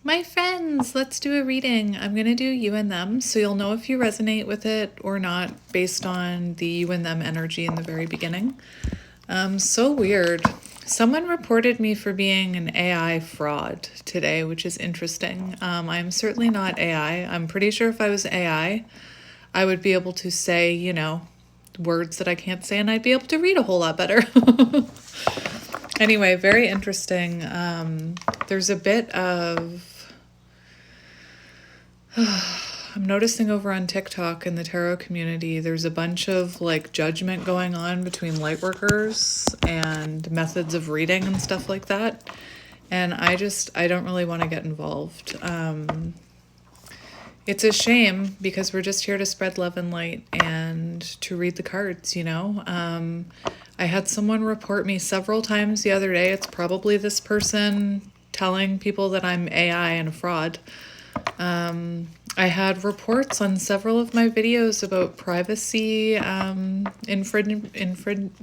My friends, let's do a reading. I'm going to do you and them, so you'll know if you resonate with it or not based on the you and them energy in the very beginning. So weird. Someone reported me for being an AI fraud today, which is interesting. I'm certainly not AI. I'm pretty sure if I was AI, I would be able to say, words that I can't say, and I'd be able to read a whole lot better. Anyway, very interesting. There's a bit of... I'm noticing over on TikTok in the tarot community, there's a bunch of judgment going on between light workers and methods of reading and stuff like that. And I don't really want to get involved. It's a shame because we're just here to spread love and light and to read the cards, I had someone report me several times the other day. It's probably this person telling people that I'm AI and a fraud. I had reports on several of my videos about privacy,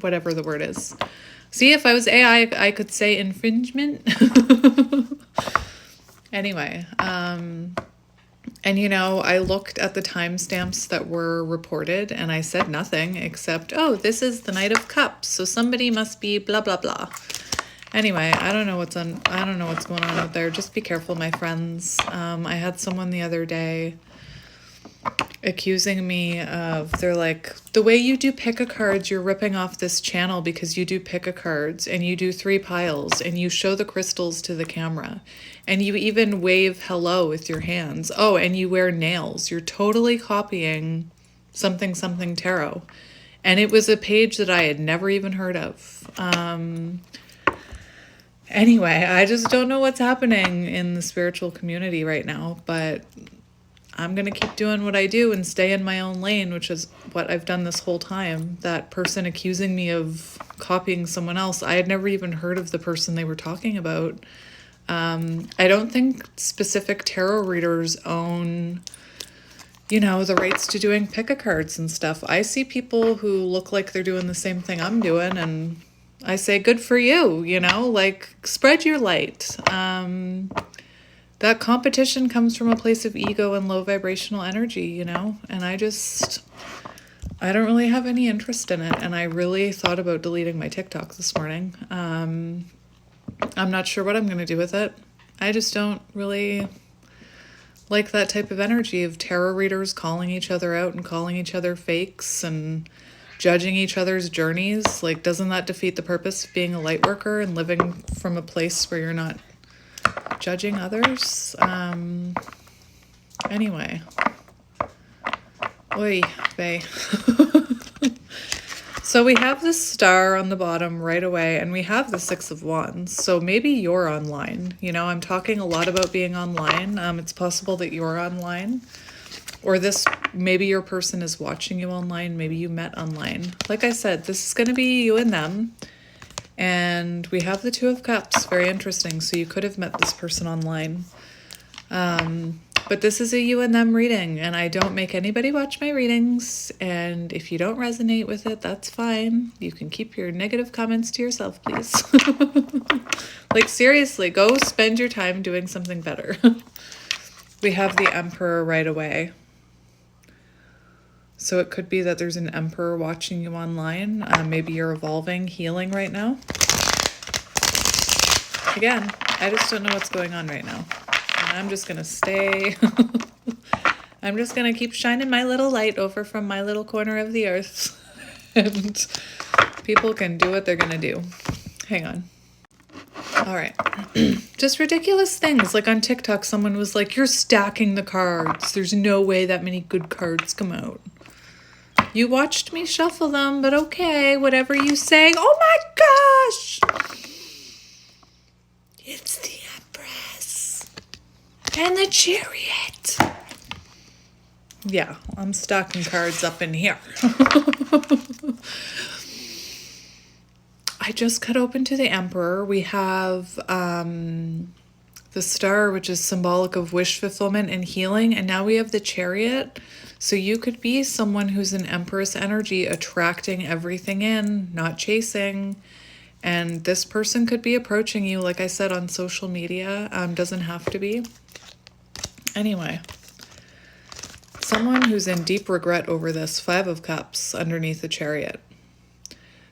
whatever the word is. See, if I was AI, I could say infringement. Anyway, and I looked at the timestamps that were reported and I said nothing except, oh, this is the Knight of Cups, so somebody must be blah, blah, blah. Anyway, I don't know what's going on out there. Just be careful, my friends. I had someone the other day accusing me of, they're like, the way you do pick-a-cards, you're ripping off this channel because you do pick-a-cards and you do 3 piles and you show the crystals to the camera and you even wave hello with your hands. Oh, and you wear nails. You're totally copying something tarot. And it was a page that I had never even heard of. Anyway, I just don't know what's happening in the spiritual community right now, but I'm going to keep doing what I do and stay in my own lane, which is what I've done this whole time. That person accusing me of copying someone else, I had never even heard of the person they were talking about. I don't think specific tarot readers own, the rights to doing pick-a-cards and stuff. I see people who look like they're doing the same thing I'm doing, and I say, good for you, spread your light. That competition comes from a place of ego and low vibrational energy, and I don't really have any interest in it. And I really thought about deleting my TikTok this morning. I'm not sure what I'm going to do with it. I just don't really like that type of energy of tarot readers calling each other out and calling each other fakes and judging each other's journeys. Doesn't that defeat the purpose of being a light worker and living from a place where you're not judging others? Anyway. Oy vey. So we have the star on the bottom right away, and we have the 6 of Wands. So maybe you're online. I'm talking a lot about being online. It's possible that you're online. Or maybe your person is watching you online. Maybe you met online. Like I said, this is going to be you and them. And we have the 2 of Cups. Very interesting. So you could have met this person online. But this is a you and them reading. And I don't make anybody watch my readings. And if you don't resonate with it, that's fine. You can keep your negative comments to yourself, please. Seriously, go spend your time doing something better. We have the Emperor right away. So it could be that there's an Emperor watching you online. Maybe you're evolving, healing right now. Again, I just don't know what's going on right now. And I'm just going to stay. I'm just going to keep shining my little light over from my little corner of the earth. And people can do what they're going to do. Hang on. All right. Just ridiculous things. On TikTok, someone was like, you're stacking the cards. There's no way that many good cards come out. You watched me shuffle them, but okay, whatever you say. Oh my gosh! It's the Empress. And the Chariot. Yeah, I'm stacking cards up in here. I just cut open to the Emperor. We have the Star, which is symbolic of wish fulfillment and healing. And now we have the Chariot. So you could be someone who's an Empress energy, attracting everything in, not chasing. And this person could be approaching you, like I said, on social media. Doesn't have to be. Anyway, someone who's in deep regret over this, 5 of Cups underneath the Chariot.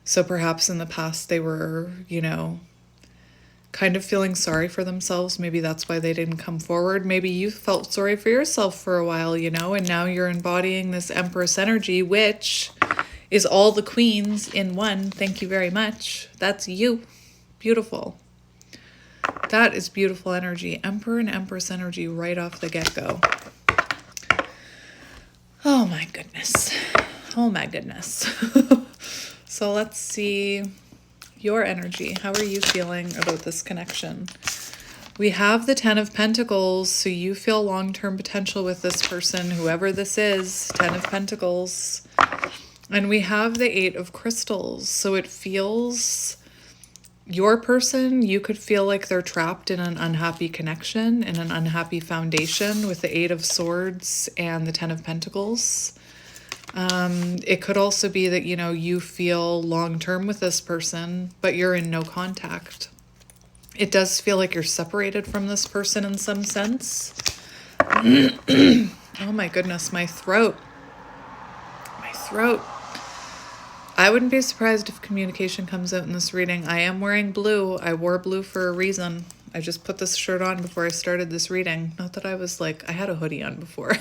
So perhaps in the past they were, kind of feeling sorry for themselves. Maybe that's why they didn't come forward. Maybe you felt sorry for yourself for a while, and now you're embodying this Empress energy, which is all the queens in one. Thank you very much. That's you. Beautiful. That is beautiful energy. Emperor and Empress energy right off the get-go. Oh my goodness. Oh my goodness. So let's see your energy. How are you feeling about this connection? We have the 10 of Pentacles, so you feel long-term potential with this person, whoever this is, 10 of Pentacles. And we have the 8 of Crystals, so it feels, your person, you could feel like they're trapped in an unhappy connection, in an unhappy foundation with the 8 of Swords and the 10 of Pentacles. It could also be that, you feel long-term with this person, but you're in no contact. It does feel like you're separated from this person in some sense. Oh my goodness, my throat. My throat. I wouldn't be surprised if communication comes out in this reading. I am wearing blue. I wore blue for a reason. I just put this shirt on before I started this reading. Not that I was I had a hoodie on before.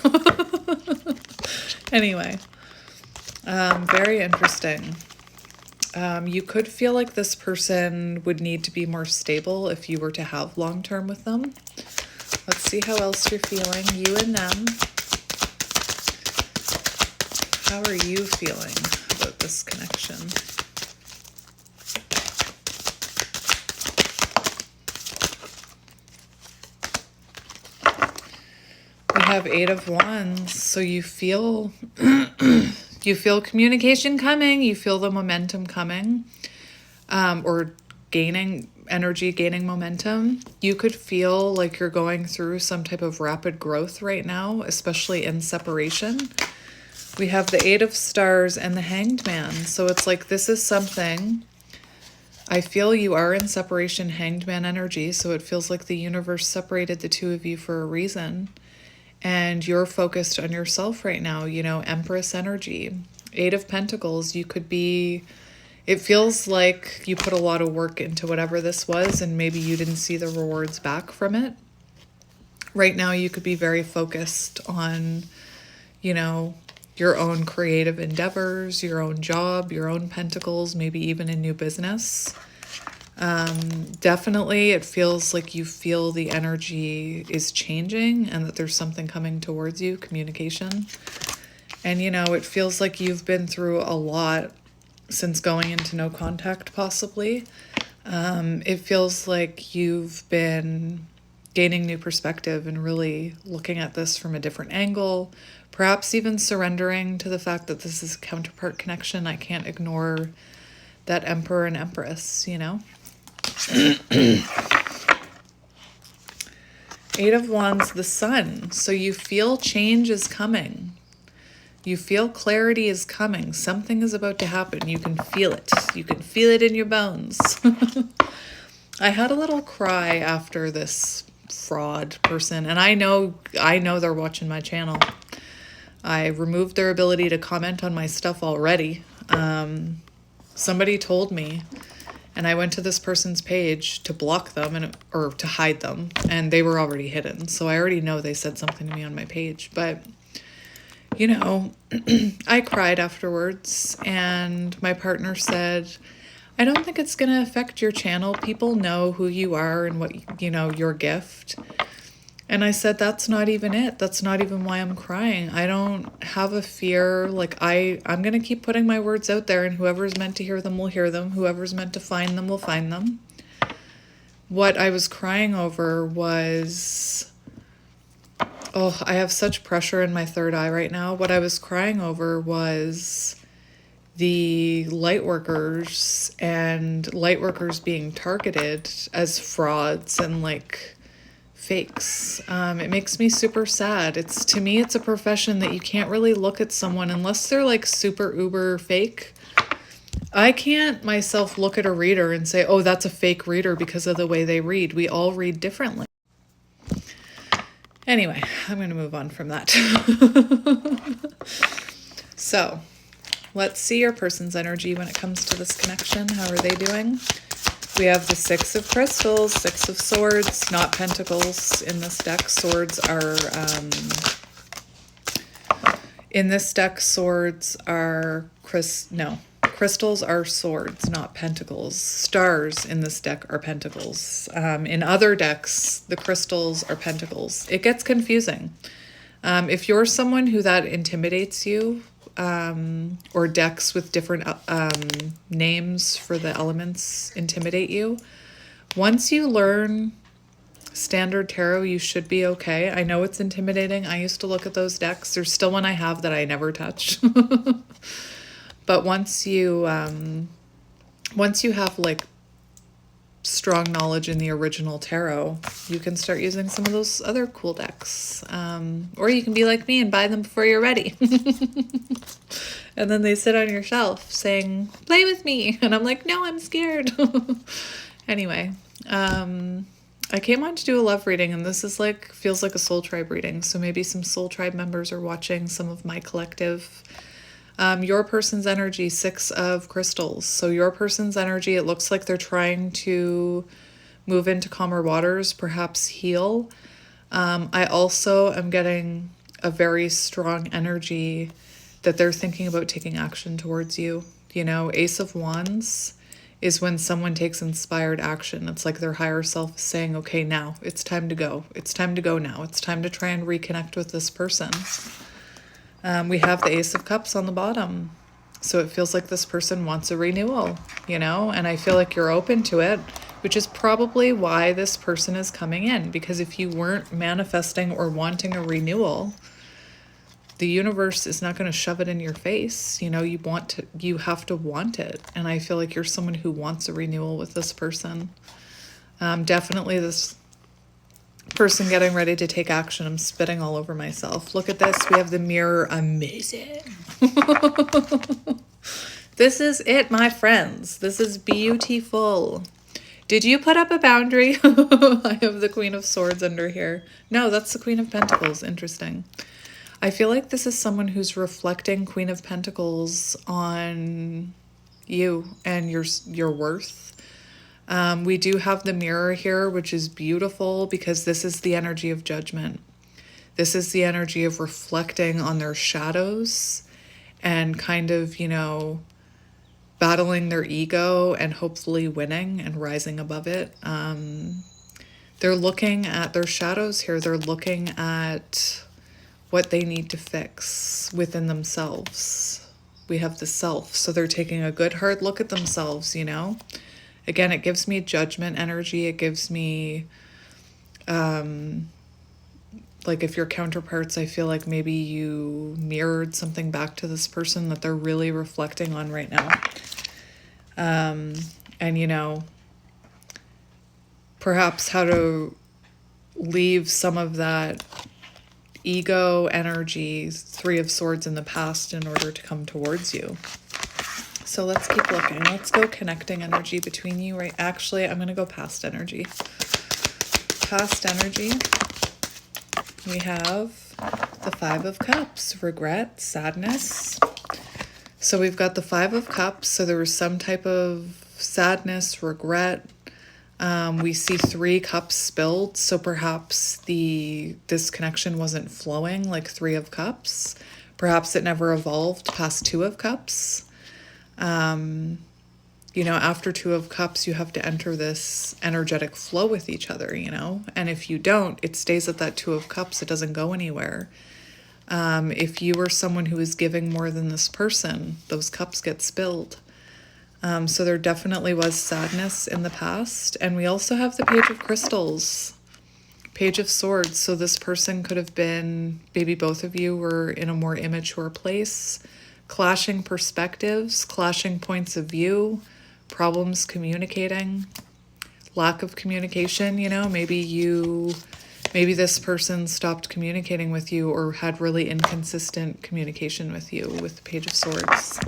Anyway. Very interesting. You could feel like this person would need to be more stable if you were to have long-term with them. Let's see how else you're feeling, you and them. How are you feeling about this connection? We have 8 of Wands, so you feel you feel communication coming, you feel the momentum coming, or gaining energy, gaining momentum. You could feel like you're going through some type of rapid growth right now, especially in separation. We have the 8 of Stars and the Hanged Man, so it's like this is something, I feel you are in separation, Hanged Man energy, so it feels like the universe separated the two of you for a reason. And you're focused on yourself right now, Empress energy. 8 of Pentacles, you could be, it feels like you put a lot of work into whatever this was and maybe you didn't see the rewards back from it. Right now you could be very focused on, your own creative endeavors, your own job, your own pentacles, maybe even a new business. Definitely it feels like you feel the energy is changing and that there's something coming towards you, communication. And it feels like you've been through a lot since going into no contact possibly. It feels like you've been gaining new perspective and really looking at this from a different angle, perhaps even surrendering to the fact that this is a counterpart connection. I can't ignore that Emperor and Empress, 8 of Wands, the Sun. So you feel change is coming. You feel clarity is coming. Something is about to happen. You can feel it. You can feel it in your bones. I had a little cry after this fraud person, and I know they're watching my channel. I removed their ability to comment on my stuff already. Somebody told me, and I went to this person's page to block them or to hide them, and they were already hidden. So I already know they said something to me on my page. But, I cried afterwards, and my partner said, I don't think it's going to affect your channel. People know who you are and what, your gift. And I said, that's not even it. That's not even why I'm crying. I don't have a fear. I'm going to keep putting my words out there, and whoever's meant to hear them will hear them. Whoever's meant to find them will find them. What I was crying over was, I have such pressure in my third eye right now. What I was crying over was the light workers being targeted as frauds and fakes. It makes me super sad. To me, it's a profession that you can't really look at someone unless they're super uber fake. I can't myself look at a reader and say, that's a fake reader because of the way they read. We all read differently. Anyway, I'm going to move on from that. So, let's see your person's energy when it comes to this connection. How are they doing? We have the Six of Crystals, Six of Swords, not Pentacles in this deck. Swords are, in this deck, swords are, crystals are swords, not pentacles. Stars in this deck are pentacles. In other decks, the crystals are pentacles. It gets confusing. If you're someone who that intimidates you, or decks with different names for the elements intimidate you, once you learn standard tarot, you should be okay. I know it's intimidating. I used to look at those decks. There's still one I have that I never touch. But once you have like strong knowledge in the original tarot, you can start using some of those other cool decks. Or you can be like me and buy them before you're ready. And then they sit on your shelf saying, play with me. And I'm like, no, I'm scared. Anyway, I came on to do a love reading, and this is like, feels like a soul tribe reading. So maybe some soul tribe members are watching some of my collective. Your person's energy, Six of Crystals. So your person's energy, it looks like they're trying to move into calmer waters, perhaps heal. I also am getting a very strong energy that they're thinking about taking action towards you. You know, Ace of Wands is when someone takes inspired action. It's like their higher self is saying, okay, now it's time to go. It's time to go now. It's time to try and reconnect with this person. We have the Ace of Cups on the bottom. So it feels like this person wants a renewal, you know, and I feel like you're open to it, which is probably why this person is coming in. Because if you weren't manifesting or wanting a renewal, the universe is not going to shove it in your face. You know, you have to want it. And I feel like you're someone who wants a renewal with this person. Definitely this person getting ready to take action. I'm spitting all over myself. Look at this. We have the Mirror. Amazing. This is it, my friends. This is beautiful. Did you put up a boundary? I have the Queen of Swords under here. No, that's the Queen of Pentacles. Interesting. I feel like this is someone who's reflecting Queen of Pentacles on you and your worth. We do have the Mirror here, which is beautiful because this is the energy of judgment. This is the energy of reflecting on their shadows and kind of, you know, battling their ego and hopefully winning and rising above it. They're looking at their shadows here. They're looking at what they need to fix within themselves. We have the self. So they're taking a good hard look at themselves, you know. Again, it gives me judgment energy. It gives me, like if your counterparts, I feel like maybe you mirrored something back to this person that they're really reflecting on right now. And, you know, perhaps how to leave some of that ego energy, Three of Swords in the past in order to come towards you. So let's keep looking. Let's go connecting energy between you. Right? Actually, I'm going to go past energy. Past energy. We have the Five of Cups, regret, sadness. So we've got the Five of Cups. So there was some type of sadness, regret. We see 3 cups spilled. So perhaps this connection wasn't flowing like 3 of Cups. Perhaps it never evolved past 2 of Cups. You know, after 2 of Cups, you have to enter this energetic flow with each other, you know, and if you don't, it stays at that 2 of Cups. It doesn't go anywhere. If you are someone who is giving more than this person, those cups get spilled. So there definitely was sadness in the past. And we also have the Page of Crystals, Page of Swords. So this person could have been, maybe both of you were in a more immature place. Clashing perspectives, clashing points of view, problems communicating, lack of communication, you know, maybe this person stopped communicating with you or had really inconsistent communication with you with the Page of Swords.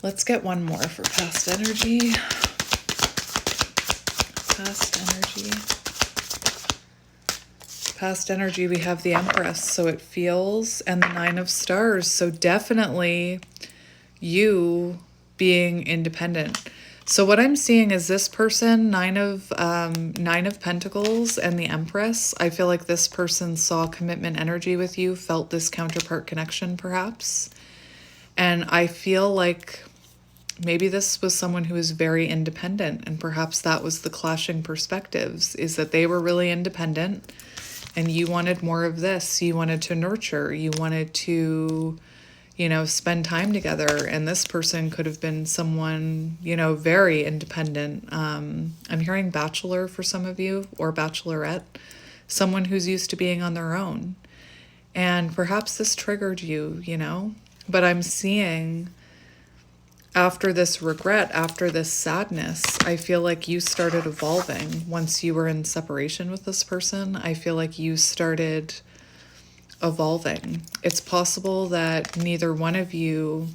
Let's get one more for past energy. Past energy. past energy, we have the Empress, so it feels, and the Nine of Stars, so definitely you being independent. So what I'm seeing is this person, Nine of Pentacles and the Empress. I feel like this person saw commitment energy with you, felt this counterpart connection perhaps. And I feel like maybe this was someone who was very independent, and perhaps that was the clashing perspectives, is that they were really independent and you wanted more of this. You wanted to nurture, you wanted to, you know, spend time together. And this person could have been someone, you know, very independent. I'm hearing bachelor for some of you, or bachelorette, someone who's used to being on their own. And perhaps this triggered you, you know, but I'm seeing after this regret, after this sadness, I feel like you started evolving once you were in separation with this person. I feel like you started evolving. It's possible that neither one of you,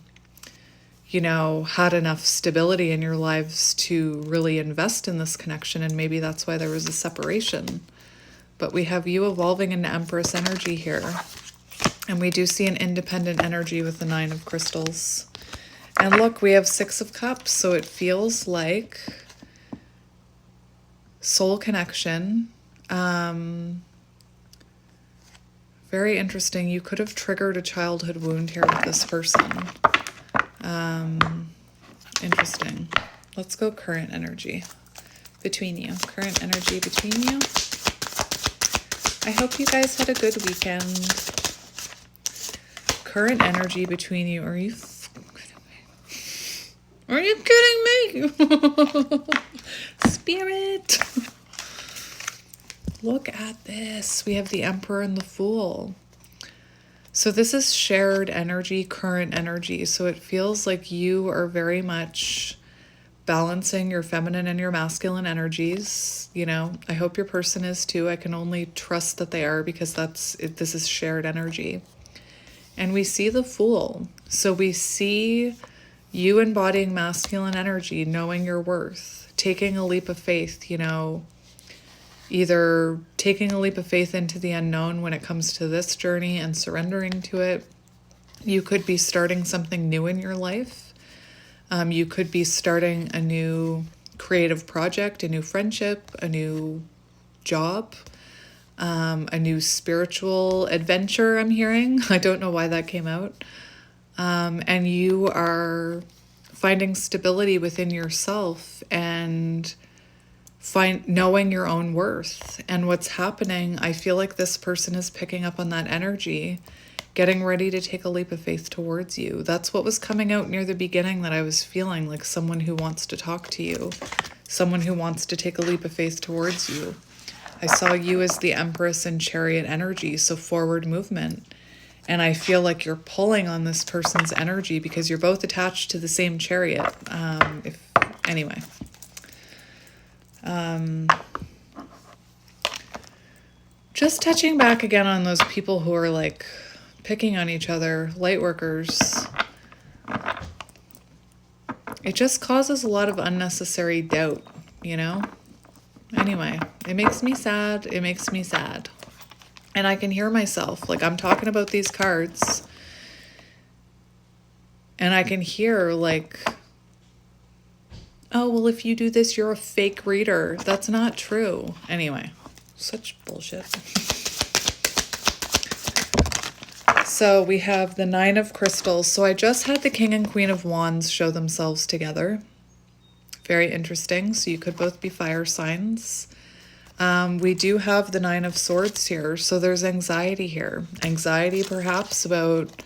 you know, had enough stability in your lives to really invest in this connection, and maybe that's why there was a separation. But we have you evolving into Empress energy here, and we do see an independent energy with the Nine of Crystals. And look, we have Six of Cups, so it feels like soul connection. Very interesting. You could have triggered a childhood wound here with this person. Interesting. Let's go current energy between you. Current energy between you. I hope you guys had a good weekend. Current energy between you. Are you kidding me? Spirit. Look at this. We have the Emperor and the Fool. So this is shared energy, current energy. So it feels like you are very much balancing your feminine and your masculine energies. You know, I hope your person is too. I can only trust that they are, because this is shared energy. And we see the Fool. So we see you embodying masculine energy, knowing your worth, taking a leap of faith, you know, either taking a leap of faith into the unknown when it comes to this journey and surrendering to it. You could be starting something new in your life. You could be starting a new creative project, a new friendship, a new job, a new spiritual adventure, I'm hearing. I don't know why that came out. And you are finding stability within yourself and knowing your own worth. And what's happening, I feel like this person is picking up on that energy, getting ready to take a leap of faith towards you. That's what was coming out near the beginning, that I was feeling like someone who wants to talk to you, someone who wants to take a leap of faith towards you. I saw you as the Empress and Chariot energy, so forward movement. And I feel like you're pulling on this person's energy because you're both attached to the same chariot. Anyway. Just touching back again on those people who are like picking on each other, light workers. It just causes a lot of unnecessary doubt, you know? Anyway, it makes me sad. It makes me sad. And I can hear myself, like I'm talking about these cards, and I can hear like, oh, well, if you do this, you're a fake reader. That's not true. Anyway, such bullshit. So we have the Nine of Crystals. So I just had the King and Queen of Wands show themselves together. Very interesting. So you could both be fire signs. We do have the Nine of Swords here. So there's anxiety here. Anxiety perhaps about,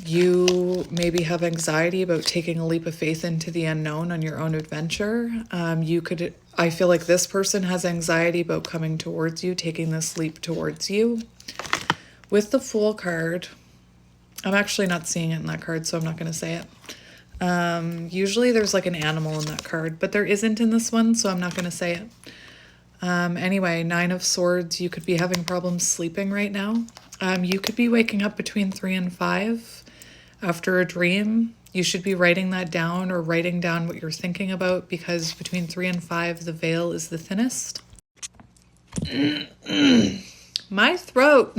you maybe have anxiety about taking a leap of faith into the unknown on your own adventure. I feel like this person has anxiety about coming towards you, taking this leap towards you. With the Fool card, I'm actually not seeing it in that card, so I'm not going to say it. Usually there's like an animal in that card, but there isn't in this one, so I'm not going to say it. Anyway, Nine of Swords, you could be having problems sleeping right now. You could be waking up between 3 and 5 after a dream. You should be writing that down, or writing down what you're thinking about, because between 3 and 5, the veil is the thinnest. My throat.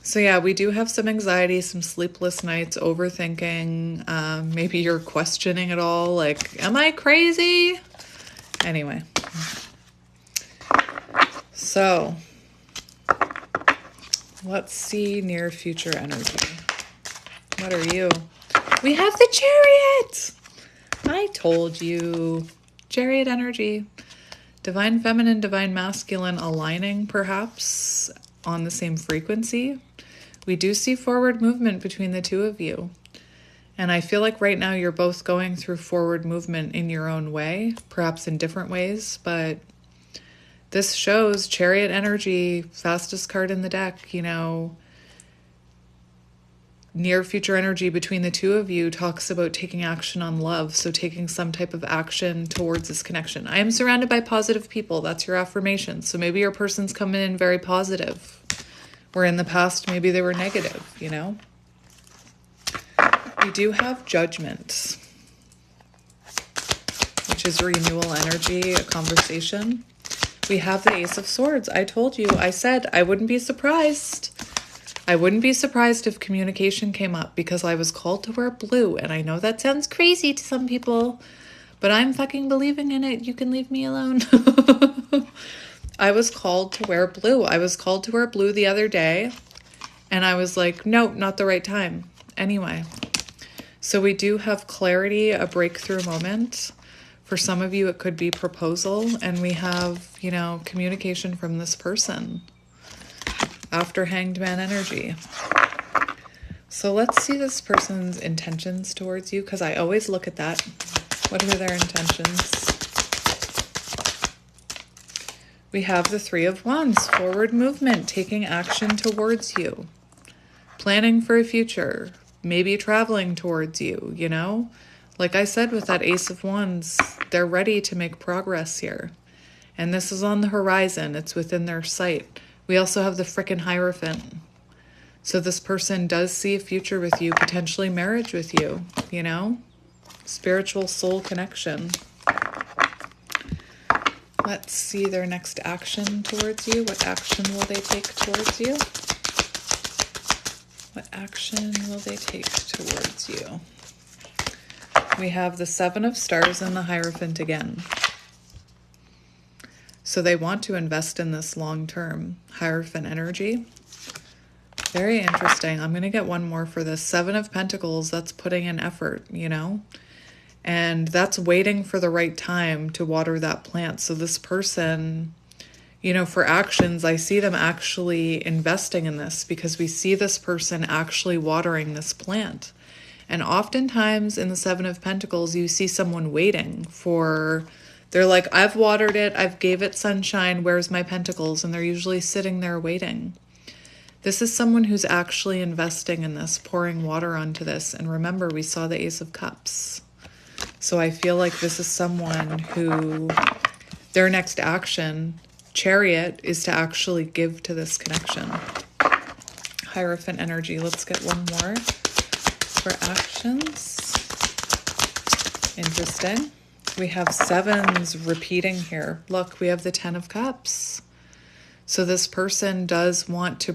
So yeah, we do have some anxiety, some sleepless nights, overthinking. Maybe you're questioning it all, like, am I crazy? Anyway. So let's see near future energy. What are you? We have the Chariot! I told you. Chariot energy. Divine feminine, divine masculine aligning perhaps on the same frequency. We do see forward movement between the two of you. And I feel like right now you're both going through forward movement in your own way, perhaps in different ways, but this shows Chariot energy, fastest card in the deck, you know. Near future energy between the two of you talks about taking action on love, so taking some type of action towards this connection. I am surrounded by positive people. That's your affirmation. So maybe your person's coming in very positive, where in the past maybe they were negative, you know. We do have Judgment, which is renewal energy, a conversation. We have the Ace of Swords. I told you, I said I wouldn't be surprised. I wouldn't be surprised if communication came up, because I was called to wear blue. And I know that sounds crazy to some people, but I'm fucking believing in it. You can leave me alone. I was called to wear blue. I was called to wear blue the other day. And I was like, nope, not the right time. Anyway, so we do have clarity, a breakthrough moment. For some of you, it could be proposal. And we have, you know, communication from this person after Hanged Man energy. So let's see this person's intentions towards you, because I always look at that. What are their intentions? We have the Three of Wands, forward movement, taking action towards you, planning for a future, maybe traveling towards you, you know? Like I said with that Ace of Wands, they're ready to make progress here. And this is on the horizon. It's within their sight. We also have the frickin' Hierophant. So this person does see a future with you, potentially marriage with you, you know? Spiritual soul connection. Let's see their next action towards you. What action will they take towards you? What action will they take towards you? We have the Seven of Stars and the Hierophant again. So they want to invest in this long-term Hierophant energy. Very interesting. I'm going to get one more for this. Seven of Pentacles, that's putting in effort, you know? And that's waiting for the right time to water that plant. So this person, you know, for actions, I see them actually investing in this, because we see this person actually watering this plant. And oftentimes in the Seven of Pentacles, you see someone waiting for... They're like, I've watered it, I've gave it sunshine, where's my pentacles? And they're usually sitting there waiting. This is someone who's actually investing in this, pouring water onto this. And remember, we saw the Ace of Cups. So I feel like this is someone who, their next action, Chariot, is to actually give to this connection. Hierophant energy. Let's get one more for actions. Interesting. We have sevens repeating here. Look, we have the Ten of Cups. So this person does want to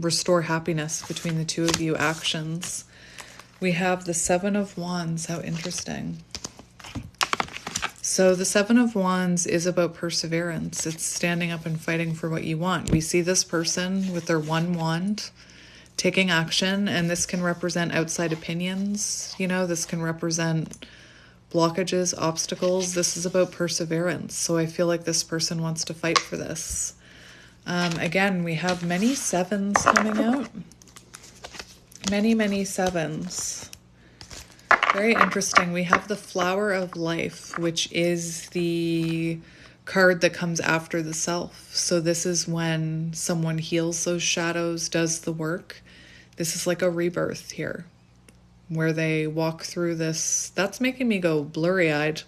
restore happiness between the two of you, actions. We have the Seven of Wands. How interesting. So the Seven of Wands is about perseverance. It's standing up and fighting for what you want. We see this person with their one wand taking action, and this can represent outside opinions. You know, this can represent blockages, obstacles. This is about perseverance. So I feel like this person wants to fight for this. Again, we have many sevens coming out. Many sevens. Very interesting. We have the Flower of Life, which is the card that comes after the self. So this is when someone heals those shadows, does the work. This is like a rebirth here, where they walk through this. That's making me go blurry-eyed.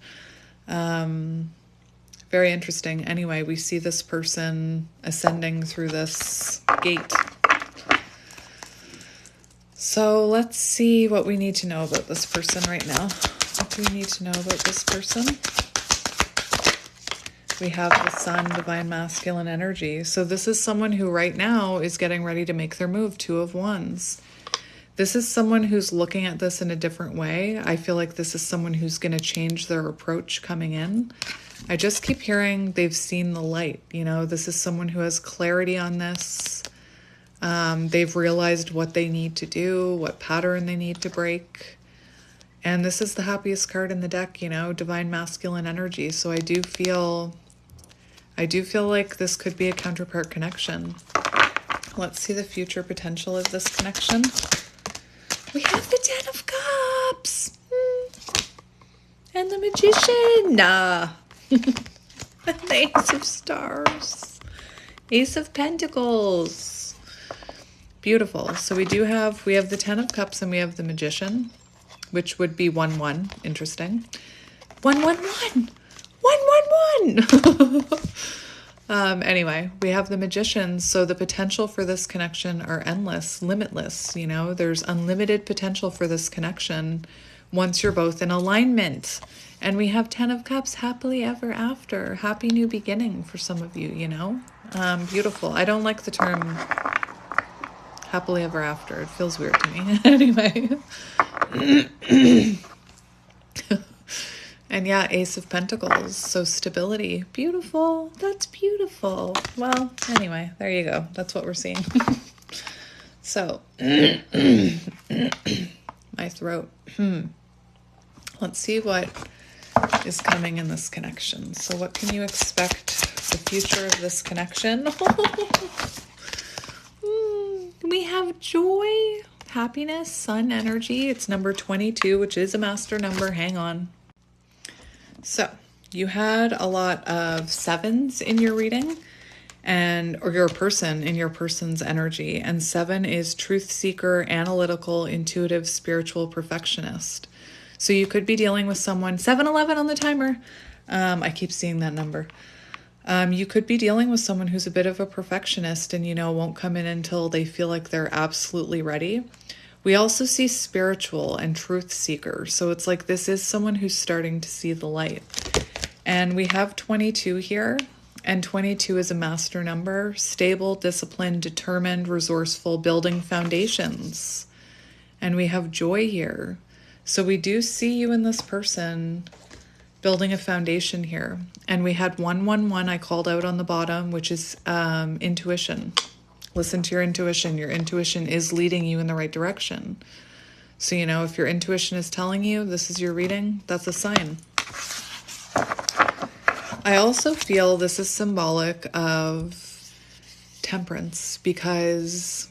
Very interesting. Anyway, we see this person ascending through this gate. So let's see what we need to know about this person right now. What do we need to know about this person? We have the Sun, divine masculine energy. So this is someone who right now is getting ready to make their move, Two of Wands. This is someone who's looking at this in a different way. I feel like this is someone who's going to change their approach coming in. I just keep hearing they've seen the light. You know, this is someone who has clarity on this. They've realized what they need to do, what pattern they need to break. And this is the happiest card in the deck, you know, divine masculine energy. So I do feel like this could be a counterpart connection. Let's see the future potential of this connection. We have the Ten of Cups. And the Magician. And the Ace of Stars. Ace of Pentacles. Beautiful. So we have the Ten of Cups and we have the Magician, which would be 1-1. Interesting. 1-1-1. 1-1-1. Anyway, we have the Magician, so the potential for this connection are endless, limitless, you know, there's unlimited potential for this connection once you're both in alignment. And we have 10 of Cups, happily ever after, happy new beginning for some of you, you know, beautiful. I don't like the term happily ever after, it feels weird to me. Anyway. And yeah, Ace of Pentacles, so stability. Beautiful. That's beautiful. Well, anyway, there you go. That's what we're seeing. So, my throat. Let's see what is coming in this connection. So what can you expect the future of this connection? We have joy, happiness, sun energy. It's number 22, which is a master number. Hang on. So you had a lot of 7s in your reading or your person in your person's energy. And 7 is truth seeker, analytical, intuitive, spiritual perfectionist. So you could be dealing with someone, 7-11 on the timer. I keep seeing that number. You could be dealing with someone who's a bit of a perfectionist and, you know, won't come in until they feel like they're absolutely ready. We also see spiritual and truth seeker. So it's like this is someone who's starting to see the light. And we have 22 here. And 22 is a master number. Stable, disciplined, determined, resourceful, building foundations. And we have joy here. So we do see you in this person building a foundation here. And we had 111 I called out on the bottom, which is intuition. Listen to your intuition. Your intuition is leading you in the right direction. So, you know, if your intuition is telling you this is your reading, that's a sign. I also feel this is symbolic of temperance, because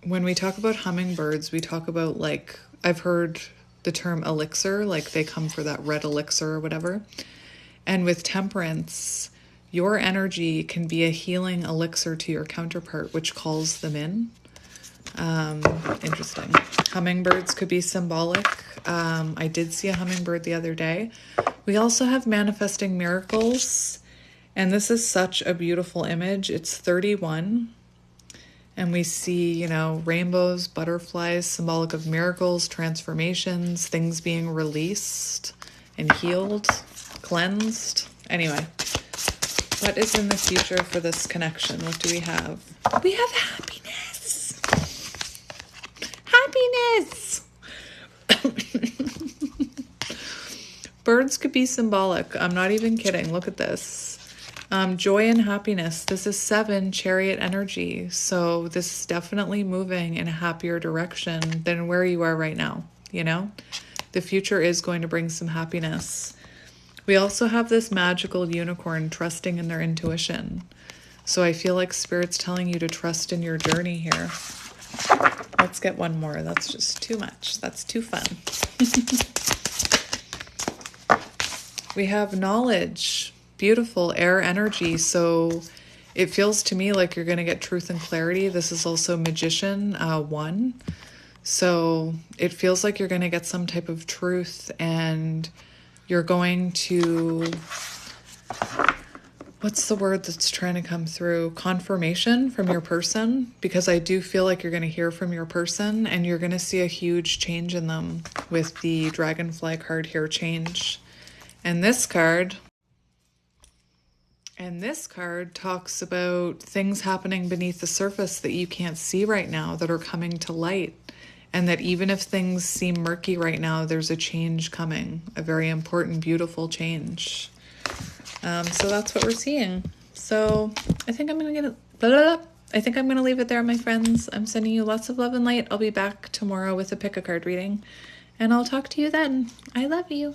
when we talk about hummingbirds, we talk about, like, I've heard the term elixir, like they come for that red elixir or whatever. And with temperance, your energy can be a healing elixir to your counterpart, which calls them in. Interesting. Hummingbirds could be symbolic. I did see a hummingbird the other day. We also have manifesting miracles. And this is such a beautiful image. It's 31. And we see, you know, rainbows, butterflies, symbolic of miracles, transformations, things being released and healed, cleansed. Anyway. What is in the future for this connection? What do we have? We have happiness. Happiness. Birds could be symbolic. I'm not even kidding. Look at this. Joy and happiness. This is 7, chariot energy. So this is definitely moving in a happier direction than where you are right now. You know, the future is going to bring some happiness. We also have this magical unicorn trusting in their intuition. So I feel like Spirit's telling you to trust in your journey here. Let's get one more. That's just too much. That's too fun. We have knowledge, beautiful air energy. So it feels to me like you're going to get truth and clarity. This is also Magician 1. So it feels like you're going to get some type of truth, and you're going to, what's the word that's trying to come through? Confirmation from your person, because I do feel like you're going to hear from your person and you're going to see a huge change in them with the dragonfly card here, change. And this card, And this card talks about things happening beneath the surface that you can't see right now that are coming to light. And that even if things seem murky right now, there's a change coming, a very important, beautiful change. So that's what we're seeing. So I think I'm going to I think I'm going to leave it there, my friends. I'm sending you lots of love and light. I'll be back tomorrow with a pick a card reading, and I'll talk to you then. I love you.